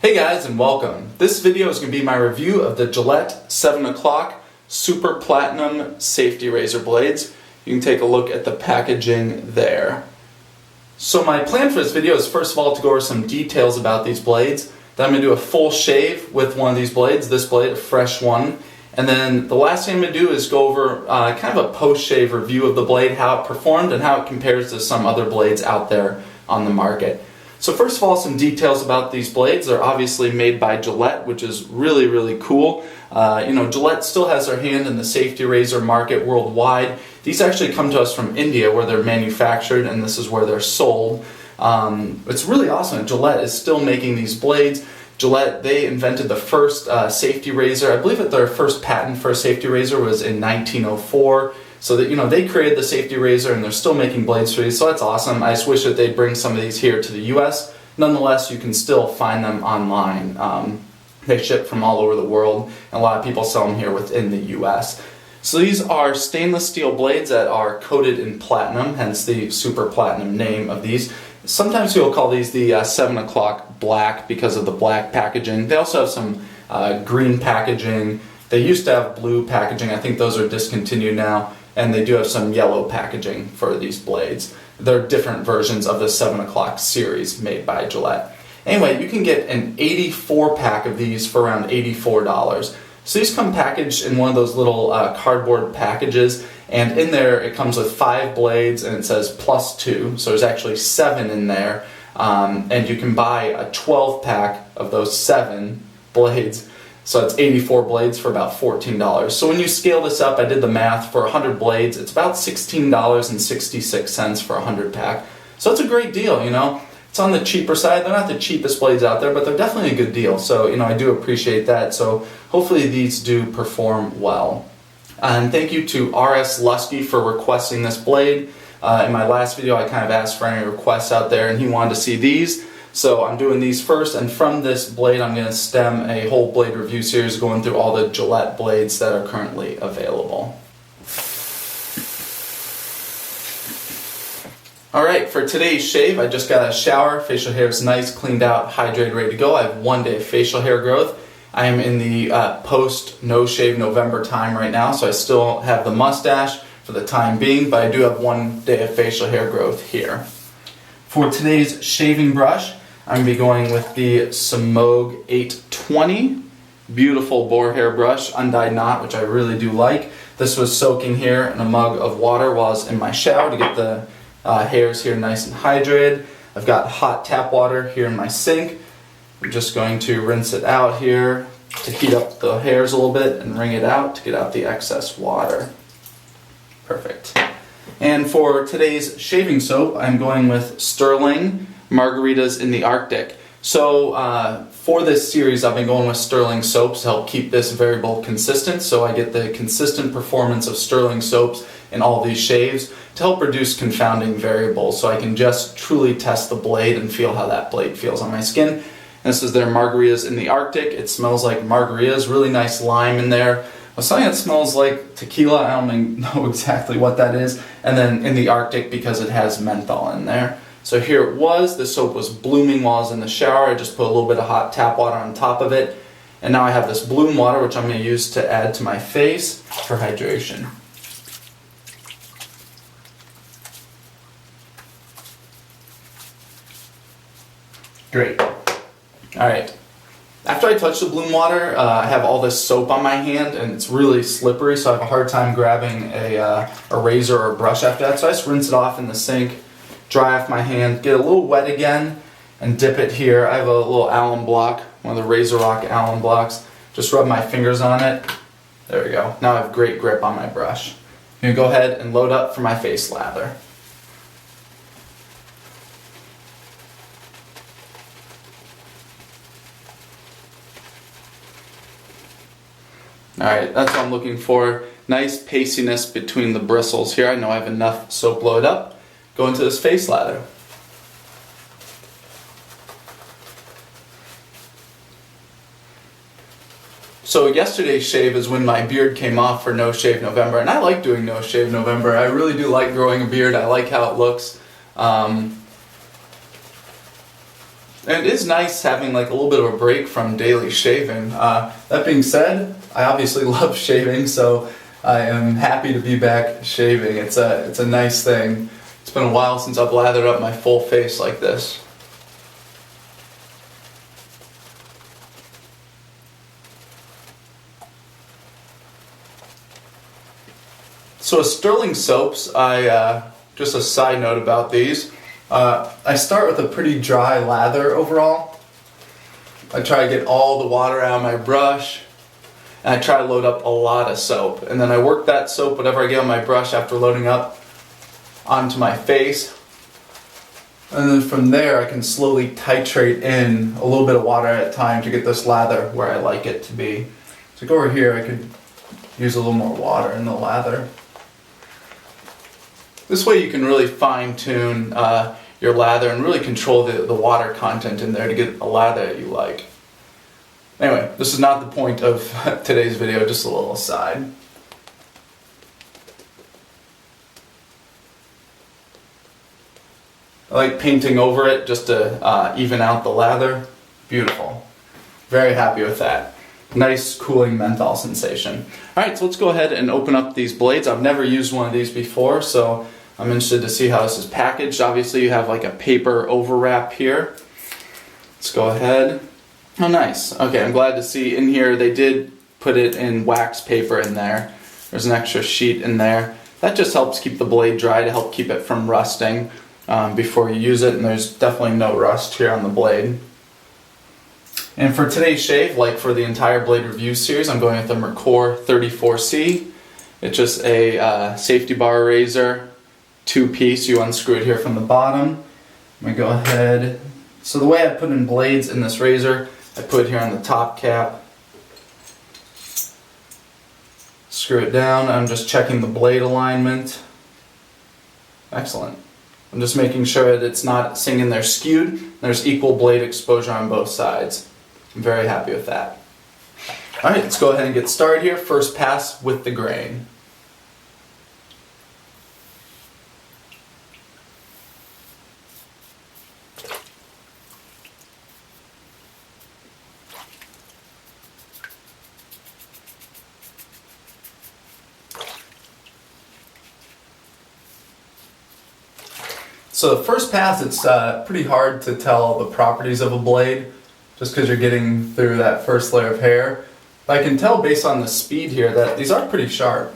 Hey guys, and welcome. This video is going to be my review of the Gillette 7 o'clock Super Platinum Safety Razor Blades. You can take a look at the packaging there. So my plan for this video is first of all to go over some details about these blades. Then I'm going to do a full shave with one of these blades, this blade, a fresh one. And then the last thing I'm going to do is go over kind of a post-shave review of the blade, how it performed and how it compares to some other blades out there on the market. So first of all, some details about these blades. They're obviously made by Gillette, which is really cool. Gillette still has their hand in the safety razor market worldwide. These actually come to us from India where they're manufactured, and this is where they're sold. It's really awesome. Gillette is still making these blades. Gillette, they invented the first safety razor. I believe that their first patent for a safety razor was in 1904. So that they created the safety razor and they're still making blades for these, so that's awesome. I just wish that they'd bring some of these here to the US. Nonetheless, you can still find them online. They ship from all over the world, and a lot of people sell them here within the US. So these are stainless steel blades that are coated in platinum, hence the super platinum name of these. Sometimes people call these the 7 o'clock black because of the black packaging. They also have some green packaging. They used to have blue packaging. I think those are discontinued now. And they do have some yellow packaging for these blades. They're different versions of the 7 o'clock series made by Gillette. Anyway, you can get an 84 pack of these for around $84. So these come packaged in one of those little cardboard packages, and in there it comes with 5 blades and it says +2, so there's actually 7 in there, and you can buy a 12 pack of those 7 blades. So it's 84 blades for about $14. So when you scale this up, I did the math, for 100 blades, it's about $16.66 for a 100 pack. So it's a great deal, It's on the cheaper side. They're not the cheapest blades out there, but they're definitely a good deal. So, I do appreciate that. So hopefully these do perform well. And thank you to R.S. Lusky for requesting this blade. In my last video, I kind of asked for any requests out there, and he wanted to see these. So I'm doing these first, and from this blade I'm going to stem a whole blade review series going through all the Gillette blades that are currently available. Alright, for today's shave, I just got a shower. Facial hair is nice, cleaned out, hydrated, ready to go. I have 1 day of facial hair growth. I am in the post no shave November time right now, so I still have the mustache for the time being, but I do have 1 day of facial hair growth here. For today's shaving brush, I'm going to be going with the Semogue 820. Beautiful boar hair brush, undyed knot, which I really do like. This was soaking here in a mug of water while I was in my shower to get the hairs here nice and hydrated. I've got hot tap water here in my sink. I'm just going to rinse it out here to heat up the hairs a little bit and wring it out to get out the excess water. Perfect. And for today's shaving soap, I'm going with Sterling Margaritas in the Arctic. So for this series, I've been going with Sterling soaps to help keep this variable consistent, so I get the consistent performance of Sterling soaps in all these shaves to help reduce confounding variables, so I can just truly test the blade and feel how that blade feels on my skin. And this is their Margaritas in the Arctic. It smells like margaritas, really nice lime in there. Something that smells like tequila, I don't even know exactly what that is, and then in the Arctic because it has menthol in there. So here it was, the soap was blooming while I was in the shower. I just put a little bit of hot tap water on top of it, and now I have this bloom water which I'm going to use to add to my face for hydration. Great. Alright. After I touch the bloom water, I have all this soap on my hand and it's really slippery, so I have a hard time grabbing a razor or a brush after that. So I just rinse it off in the sink, dry off my hand, get a little wet again, and dip it here. I have a little alum block, one of the Razor Rock alum blocks. Just rub my fingers on it. There we go. Now I have great grip on my brush. I'm going to go ahead and load up for my face lather. Alright, that's what I'm looking for. Nice pastiness between the bristles here. I know I have enough soap loaded up. Go into this face lather. So yesterday's shave is when my beard came off for No Shave November, and I like doing No Shave November. I really do like growing a beard. I like how it looks. And it is nice having like a little bit of a break from daily shaving. That being said, I obviously love shaving, so I am happy to be back shaving. It's a nice thing. It's been a while since I've lathered up my full face like this. So Sterling soaps, just a side note about these, I start with a pretty dry lather overall. I try to get all the water out of my brush, and I try to load up a lot of soap. And then I work that soap, whatever I get on my brush after loading up, onto my face. And then from there I can slowly titrate in a little bit of water at a time to get this lather where I like it to be. So go over here, I could use a little more water in the lather. This way you can really fine-tune your lather and really control the water content in there to get a lather that you like. Anyway, this is not the point of today's video, just a little aside. I like painting over it just to even out the lather. Beautiful. Very happy with that. Nice cooling menthol sensation. Alright, so let's go ahead and open up these blades. I've never used one of these before, so I'm interested to see how this is packaged. Obviously you have like a paper overwrap here. Let's go ahead. Oh nice. Okay, I'm glad to see in here they did put it in wax paper in there. There's an extra sheet in there. That just helps keep the blade dry to help keep it from rusting before you use it, and there's definitely no rust here on the blade. And for today's shave, like for the entire blade review series, I'm going with the Merkur 34C. It's just a safety bar razor, two-piece. You unscrew it here from the bottom. I'm going to go ahead. So the way I put in blades in this razor, I put it here on the top cap. Screw it down. I'm just checking the blade alignment. Excellent. I'm just making sure that it's not singing there skewed. There's equal blade exposure on both sides. I'm very happy with that. Alright, let's go ahead and get started here. First pass with the grain. So the first pass, it's pretty hard to tell the properties of a blade just because you're getting through that first layer of hair. But I can tell based on the speed here that these are pretty sharp.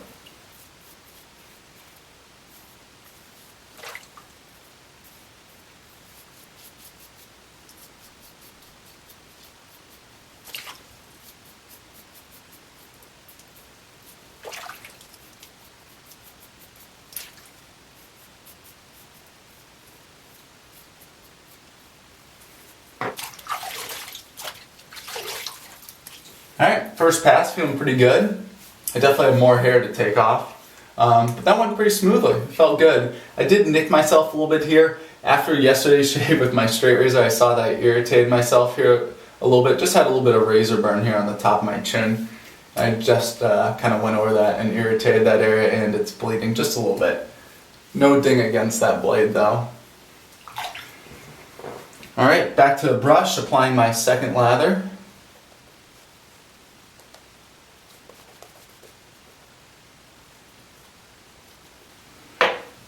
Alright, first pass, feeling pretty good. I definitely have more hair to take off. But that went pretty smoothly. It felt good. I did nick myself a little bit here. After yesterday's shave with my straight razor, I saw that I irritated myself here a little bit. Just had a little bit of razor burn here on the top of my chin. I just kind of went over that and irritated that area, and it's bleeding just a little bit. No ding against that blade though. Alright, back to the brush, applying my second lather.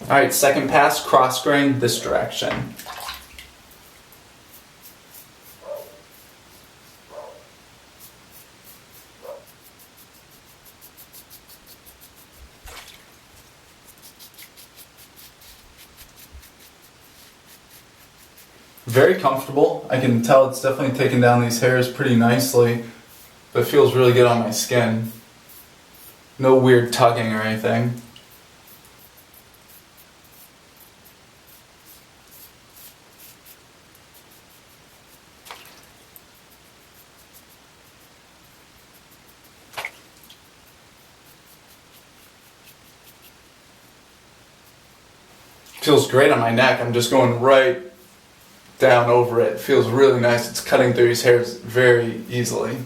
Alright, second pass, cross grain this direction. Very comfortable. I can tell it's definitely taking down these hairs pretty nicely, but it feels really good on my skin. No weird tugging or anything. Feels great on my neck. I'm just going right down over it. It feels really nice. It's cutting through these hairs very easily.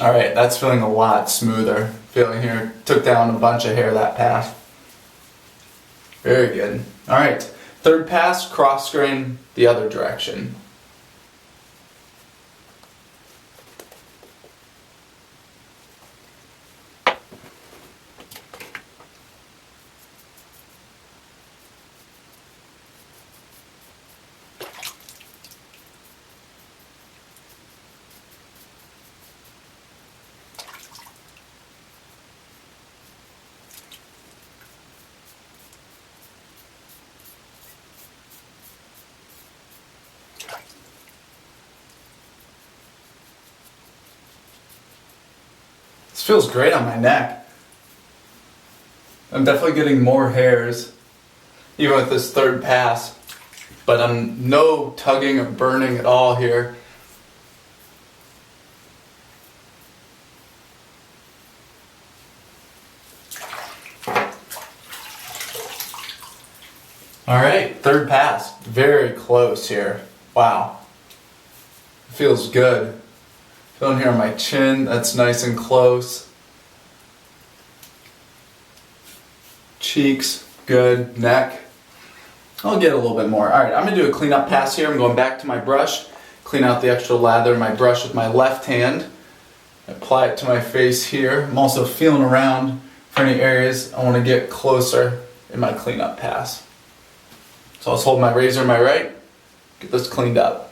Alright, that's feeling a lot smoother. Feeling here, took down a bunch of hair that pass. Very good. Alright, third pass, cross grain the other direction. This feels great on my neck. I'm definitely getting more hairs, even with this third pass, but I'm no tugging or burning at all here. Alright, third pass. Very close here. Wow. Feels good. Feeling here on my chin, that's nice and close. Cheeks, good. Neck. I'll get a little bit more. Alright, I'm going to do a cleanup pass here. I'm going back to my brush, clean out the extra lather in my brush with my left hand. Apply it to my face here. I'm also feeling around for any areas I want to get closer in my cleanup pass. So I'll just hold my razor in my right, get this cleaned up.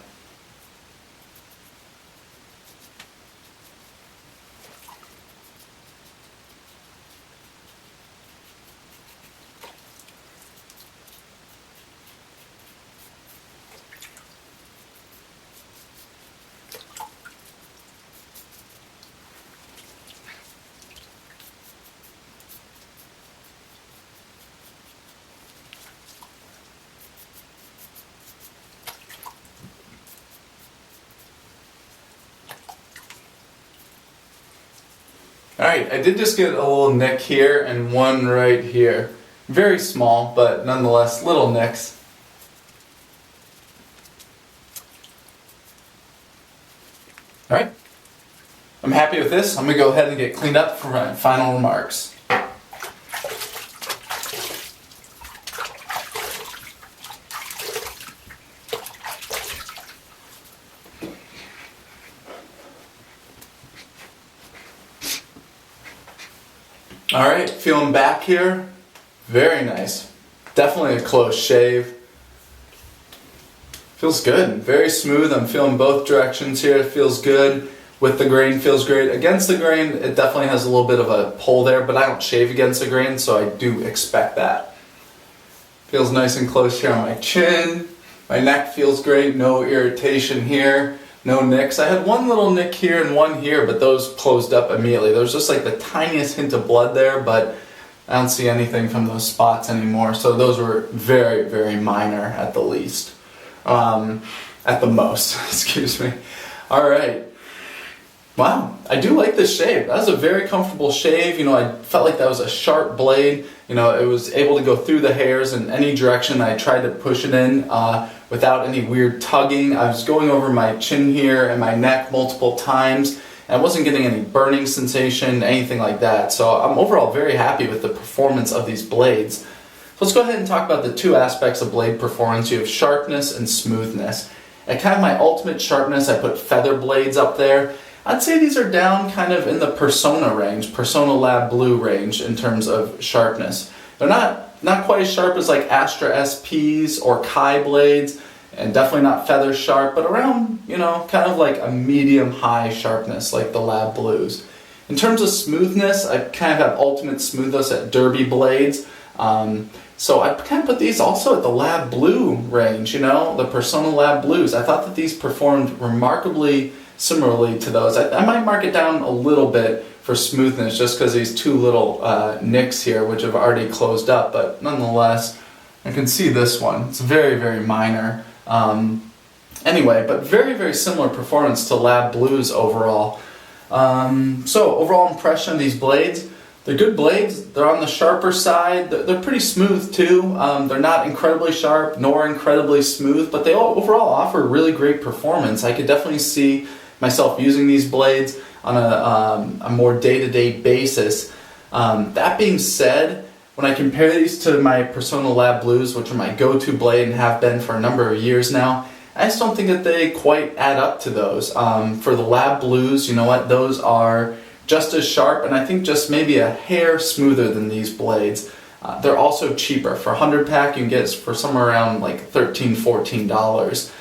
Alright, I did just get a little nick here and one right here. Very small, but nonetheless little nicks. Alright, I'm happy with this. I'm going to go ahead and get cleaned up for my final remarks. Alright, feeling back here. Very nice. Definitely a close shave. Feels good. Very smooth. I'm feeling both directions here. It feels good. With the grain, feels great. Against the grain, it definitely has a little bit of a pull there, but I don't shave against the grain, so I do expect that. Feels nice and close here on my chin. My neck feels great. No irritation here. No nicks. I had one little nick here and one here, but those closed up immediately. There was just like the tiniest hint of blood there, but I don't see anything from those spots anymore. So those were very, very minor at the least. At the most, excuse me. Alright. Wow, I do like this shave. That was a very comfortable shave. You know, I felt like that was a sharp blade. You know, it was able to go through the hairs in any direction I tried to push it in without any weird tugging. I was going over my chin here and my neck multiple times, and I wasn't getting any burning sensation, anything like that. So I'm overall very happy with the performance of these blades. So let's go ahead and talk about the two aspects of blade performance. You have sharpness and smoothness. At kind of my ultimate sharpness, I put feather blades up there. I'd say these are down kind of in the Persona range, Persona Lab Blue range in terms of sharpness. They're not quite as sharp as like Astra SPs or Kai blades, and definitely not feather sharp, but around, you know, kind of like a medium-high sharpness like the Lab Blues. In terms of smoothness, I kind of have ultimate smoothness at Derby blades. So I kind of put these also at the Lab Blue range, you know, the Persona Lab Blues. I thought that these performed remarkably similarly to those. I might mark it down a little bit for smoothness just because these two little nicks here which have already closed up, but nonetheless I can see this one. It's very, very minor. Anyway, but very, very similar performance to Lab Blues overall. So overall impression of these blades, they're good blades. They're on the sharper side. They're pretty smooth too. They're not incredibly sharp nor incredibly smooth, but they all overall offer really great performance. I could definitely see myself using these blades. on a more day-to-day basis. That being said, when I compare these to my Persona Lab Blues, which are my go-to blade and have been for a number of years now, I just don't think that they quite add up to those. For the Lab Blues, you know what, those are just as sharp, and I think just maybe a hair smoother than these blades. They're also cheaper. For a 100 pack, you can get it for somewhere around like $13, $14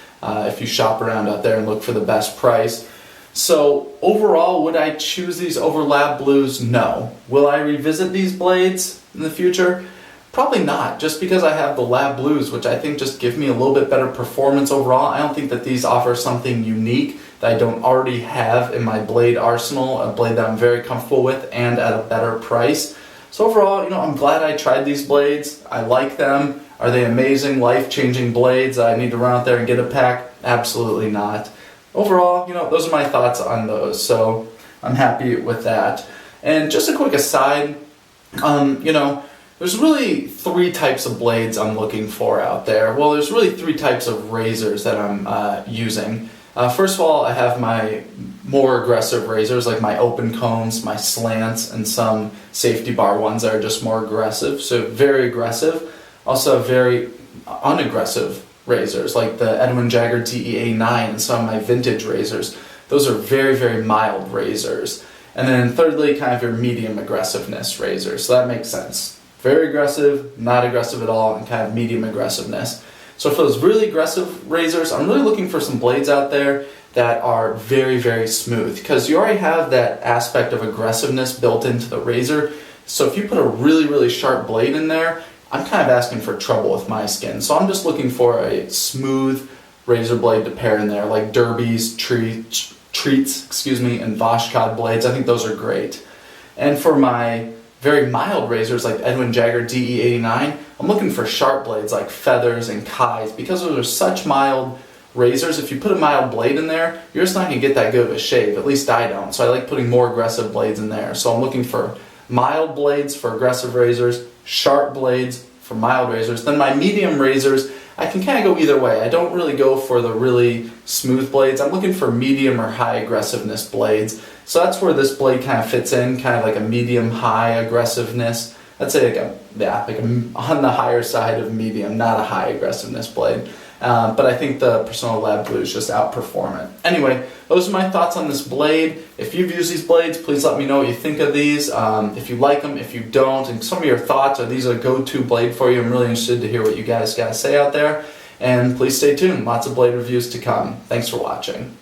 if you shop around out there and look for the best price. So overall, would I choose these over Lab Blues? No. Will I revisit these blades in the future? Probably not, just because I have the Lab Blues, which I think just give me a little bit better performance overall. I don't think that these offer something unique that I don't already have in my blade arsenal, a blade that I'm very comfortable with and at a better price. So overall, you know, I'm glad I tried these blades. I like them. Are they amazing, life-changing blades that I need to run out there and get a pack? Absolutely not. Overall, you know, those are my thoughts on those, so I'm happy with that. And just a quick aside, you know, there's really 3 types of blades I'm looking for out there. Well, there's really 3 types of razors that I'm using. First of all, I have my more aggressive razors, like my open combs, my slants, and some safety bar ones that are just more aggressive, so very aggressive. Also very unaggressive razors, like the Edwin Jagger DEA9 and some of my vintage razors. Those are very, very mild razors. And then thirdly, kind of your medium aggressiveness razors, so that makes sense. Very aggressive, not aggressive at all, and kind of medium aggressiveness. So for those really aggressive razors, I'm really looking for some blades out there that are very, very smooth, because you already have that aspect of aggressiveness built into the razor. So if you put a really, really sharp blade in there, I'm kind of asking for trouble with my skin. So I'm just looking for a smooth razor blade to pair in there, like Derby's, Treats, and Vashkod blades. I think those are great. And for my very mild razors like Edwin Jagger DE89, I'm looking for sharp blades like Feathers and Kai's, because those are such mild razors. If you put a mild blade in there, you're just not going to get that good of a shave. At least I don't. So I like putting more aggressive blades in there. So I'm looking for mild blades for aggressive razors, sharp blades for mild razors. Then my medium razors, I can kind of go either way. I don't really go for the really smooth blades. I'm looking for medium or high aggressiveness blades. So that's where this blade kind of fits in, kind of like a medium-high aggressiveness. I'd say like on the higher side of medium, not a high aggressiveness blade. But I think the Persona Lab Blues just outperform it. Anyway, those are my thoughts on this blade. If you've used these blades, please let me know what you think of these. If you like them, if you don't, and some of your thoughts, are these a go-to blade for you? I'm really interested to hear what you guys got to say out there. And please stay tuned. Lots of blade reviews to come. Thanks for watching.